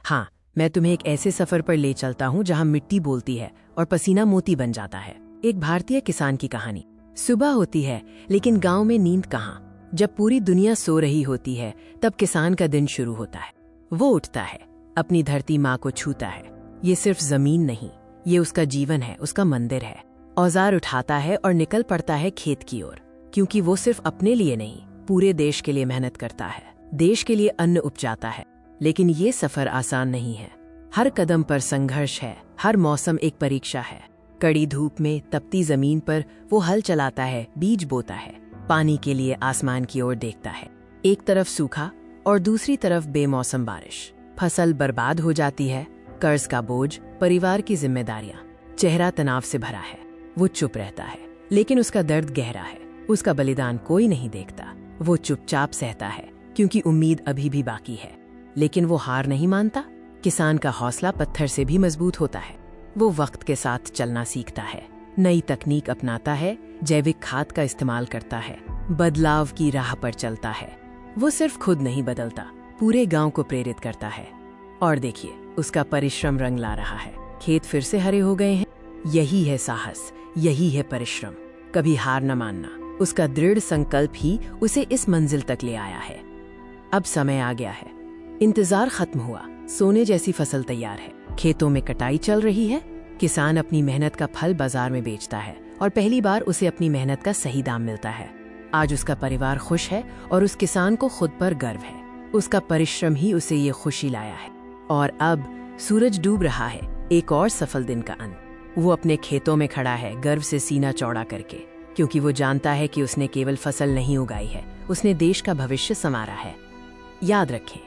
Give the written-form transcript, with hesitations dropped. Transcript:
हाँ, मैं तुम्हें एक ऐसे सफर पर ले चलता हूँ जहाँ मिट्टी बोलती है और पसीना मोती बन जाता है। एक भारतीय किसान की कहानी। सुबह होती है, लेकिन गांव में नींद कहाँ। जब पूरी दुनिया सो रही होती है, तब किसान का दिन शुरू होता है। वो उठता है, अपनी धरती माँ को छूता है। ये सिर्फ जमीन नहीं, ये उसका जीवन है, उसका मंदिर है। औजार उठाता है और निकल पड़ता है खेत की ओर, क्योंकि वो सिर्फ अपने लिए नहीं, पूरे देश के लिए मेहनत करता है। देश के लिए अन्न उपजाता है। लेकिन ये सफर आसान नहीं है। हर कदम पर संघर्ष है, हर मौसम एक परीक्षा है। कड़ी धूप में तपती जमीन पर वो हल चलाता है, बीज बोता है, पानी के लिए आसमान की ओर देखता है। एक तरफ सूखा और दूसरी तरफ बेमौसम बारिश। फसल बर्बाद हो जाती है, कर्ज का बोझ, परिवार की जिम्मेदारियां। चेहरा तनाव से भरा है। वो चुप रहता है, लेकिन उसका दर्द गहरा है। उसका बलिदान कोई नहीं देखता। वो चुपचाप सहता है, क्योंकि उम्मीद अभी भी बाकी है। लेकिन वो हार नहीं मानता। किसान का हौसला पत्थर से भी मजबूत होता है। वो वक्त के साथ चलना सीखता है, नई तकनीक अपनाता है, जैविक खाद का इस्तेमाल करता है, बदलाव की राह पर चलता है। वो सिर्फ खुद नहीं बदलता, पूरे गांव को प्रेरित करता है। और देखिए, उसका परिश्रम रंग ला रहा है। खेत फिर से हरे हो गए हैं। यही है साहस, यही है परिश्रम। कभी हार न मानना। उसका दृढ़ संकल्प ही उसे इस मंजिल तक ले आया है। अब समय आ गया है। इंतजार खत्म हुआ। सोने जैसी फसल तैयार है। खेतों में कटाई चल रही है। किसान अपनी मेहनत का फल बाजार में बेचता है और पहली बार उसे अपनी मेहनत का सही दाम मिलता है। आज उसका परिवार खुश है और उस किसान को खुद पर गर्व है। उसका परिश्रम ही उसे ये खुशी लाया है। और अब सूरज डूब रहा है, एक और सफल दिन का अंत। वो अपने खेतों में खड़ा है, गर्व से सीना चौड़ा करके, क्योंकि वो जानता है कि उसने केवल फसल नहीं उगाई है, उसने देश का भविष्य संवारा है। याद रखें,